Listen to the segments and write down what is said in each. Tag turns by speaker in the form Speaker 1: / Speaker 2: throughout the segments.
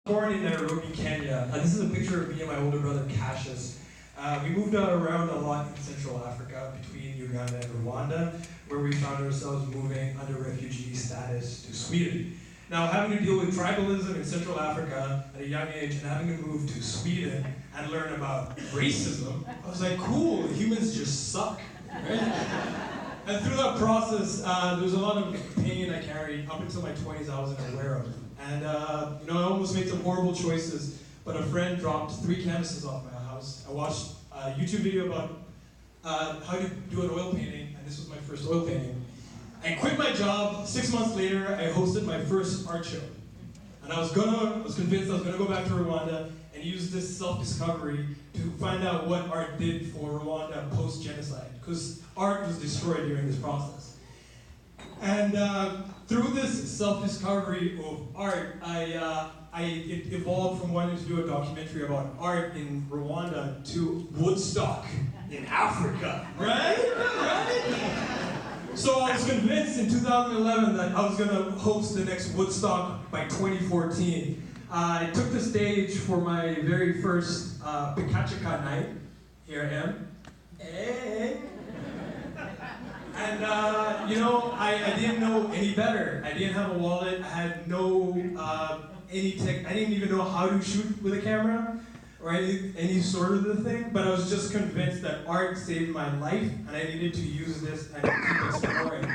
Speaker 1: Born in Nairobi, Kenya. This is a picture of me and my older brother Cassius. We moved around a lot in Central Africa, between Uganda and Rwanda, where we found ourselves moving under refugee status to Sweden. Now, having to deal with tribalism in Central Africa at a young age and having to move to Sweden and learn about racism, I was like, cool, humans just suck, right? And through that process, there was a lot of pain I carried up until my 20s I wasn't aware of. And I almost made some horrible choices, but a friend dropped 3 canvases off my house. I watched a YouTube video about how to do an oil painting, and this was my first oil painting. I quit my job. 6 months later, I hosted my first art show. And I was convinced I was gonna go back to Rwanda and use this self-discovery to find out what art did for Rwanda post-genocide, because art was destroyed during this process. And through this self-discovery of art, it evolved from wanting to do a documentary about art in Rwanda to Woodstock in Africa, right? So I was convinced in 2011 that I was going to host the next Woodstock by 2014. I took the stage for my very first PechaKucha night. Here I am. Hey. And I didn't know any better. I didn't have a wallet. I had no I didn't even know how to shoot with a camera or any sort of the thing. But I was just convinced that art saved my life, and I needed to use this and keep exploring.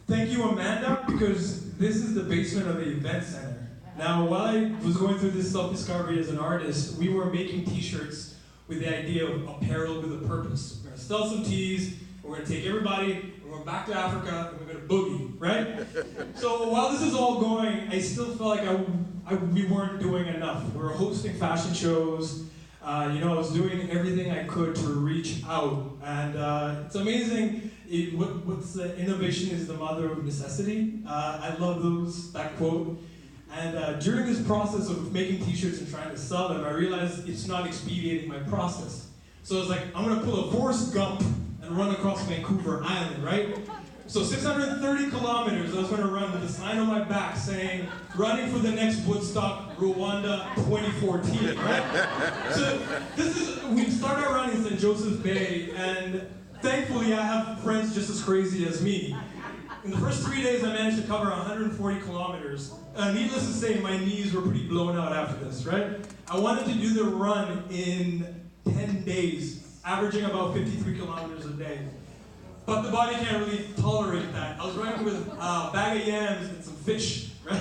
Speaker 1: Thank you, Amanda, because this is the basement of the event center. Now, while I was going through this self-discovery as an artist, we were making T-shirts with the idea of apparel with a purpose. We're gonna sell some tees. We're going to take everybody, we're going back to Africa, and we're going to boogie, right? So while this is all going, I still felt like we weren't doing enough. We were hosting fashion shows. I was doing everything I could to reach out. And it's amazing. Innovation is the mother of necessity. I love that quote. And during this process of making T-shirts and trying to sell them, I realized it's not expediting my process. So I was like, I'm going to pull a Forrest Gump and run across Vancouver Island, right? So 630 kilometers I was going to run with a sign on my back saying, running for the next Woodstock, Rwanda 2014, right? So we started our run in St. Joseph's Bay, and thankfully I have friends just as crazy as me. In the first 3 days I managed to cover 140 kilometers. Needless to say, my knees were pretty blown out after this, right? I wanted to do the run in 10 days. Averaging about 53 kilometers a day. But the body can't really tolerate that. I was running with a bag of yams and some fish, right?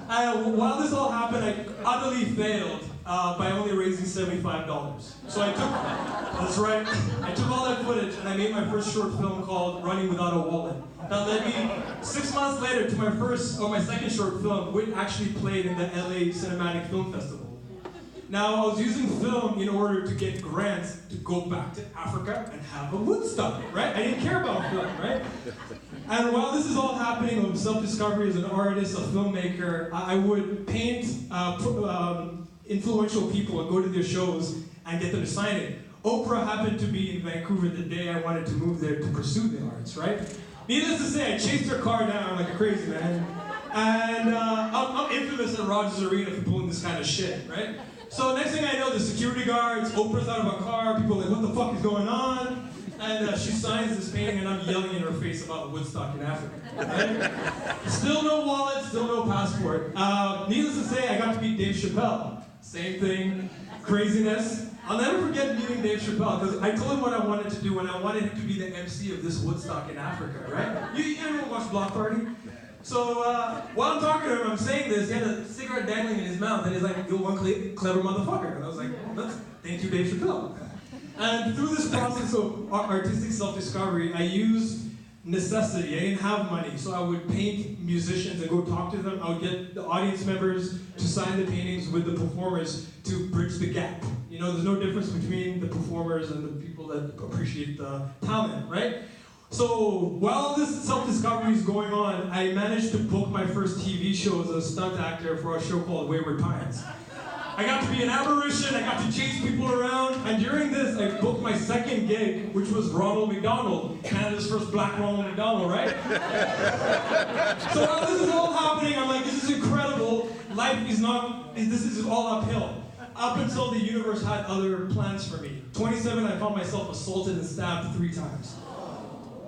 Speaker 1: While this all happened, I utterly failed by only raising $75. So I took all that footage and I made my first short film called Running Without a Wallet. That led me 6 months later to my second short film, which actually played in the LA Cinematic Film Festival. Now, I was using film in order to get grants to go back to Africa and have a Woodstock, right? I didn't care about film, right? And while this is all happening of self-discovery as an artist, a filmmaker, I would paint influential people and go to their shows and get them to sign it. Oprah happened to be in Vancouver the day I wanted to move there to pursue the arts, right? Needless to say, I chased her car down like a crazy man. And I'm infamous at Rogers Arena for pulling this kind of shit, right? So next thing I know, the security guards, Oprah's out of a car, people are like, what the fuck is going on? And she signs this painting and I'm yelling in her face about Woodstock in Africa, right? Still no wallet, still no passport. Needless to say, I got to meet Dave Chappelle. Same thing, craziness. I'll never forget meeting Dave Chappelle because I told him what I wanted to do and I wanted him to be the MC of this Woodstock in Africa, right? You ever watch Block Party? So while I'm talking to him, I'm saying this, he had a cigarette dangling in his mouth, and he's like, you're one clever motherfucker. And I was like, thank you, Dave Chappelle. And through this process of artistic self-discovery, I used necessity. I didn't have money, so I would paint musicians and go talk to them. I would get the audience members to sign the paintings with the performers to bridge the gap. There's no difference between the performers and the people that appreciate the talent, right? So while this self-discovery is going on, I managed to book my first TV show as a stunt actor for a show called Wayward Pines. I got to be an apparition, I got to chase people around, and during this, I booked my second gig, which was Ronald McDonald, Canada's first black Ronald McDonald, right? So while this is all happening, I'm like, this is incredible. life is not, this is all uphill. Up until the universe had other plans for me. 27, I found myself assaulted and stabbed 3 times.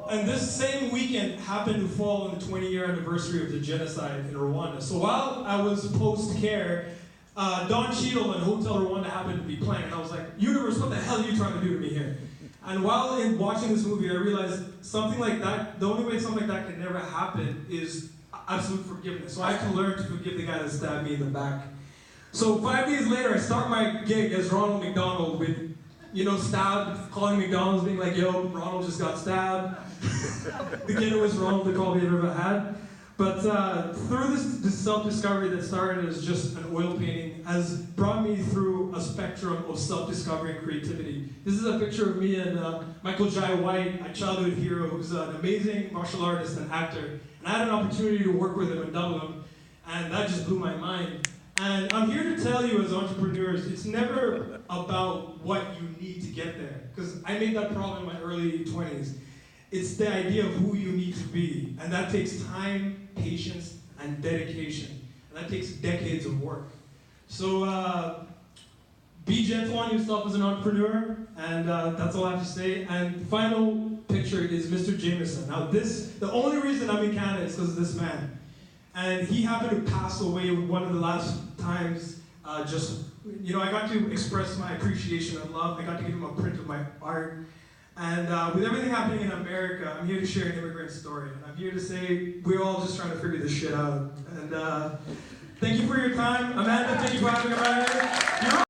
Speaker 1: And this same weekend happened to fall on the 20-year anniversary of the genocide in Rwanda. So while I was post-care, Don Cheadle and Hotel Rwanda happened to be playing, and I was like, universe, what the hell are you trying to do to me here? And while in watching this movie, I realized something like that, the only way something like that can never happen is absolute forgiveness. So I can learn to forgive the guy that stabbed me in the back. So 5 days later, I start my gig as Ronald McDonald with, stabbed, calling McDonald's, being like, yo, Ronald just got stabbed. The ghettoest Ronald the call we ever had. But through this self-discovery that started as just an oil painting has brought me through a spectrum of self-discovery and creativity. This is a picture of me and Michael Jai White, a childhood hero who's an amazing martial artist and actor. And I had an opportunity to work with him in Dublin, and that just blew my mind. And I'm here to tell you as entrepreneurs, it's never about what you need to get there. Because I made that problem in my early 20s. It's the idea of who you need to be. And that takes time, patience, and dedication. And that takes decades of work. So be gentle on yourself as an entrepreneur. And that's all I have to say. And the final picture is Mr. Jameson. Now the only reason I'm in Canada is because of this man. And he happened to pass away one of the last times, I got to express my appreciation and love. I got to give him a print of my art. And with everything happening in America, I'm here to share an immigrant story. And I'm here to say we're all just trying to figure this shit out. And thank you for your time. Amanda, thank you for having me.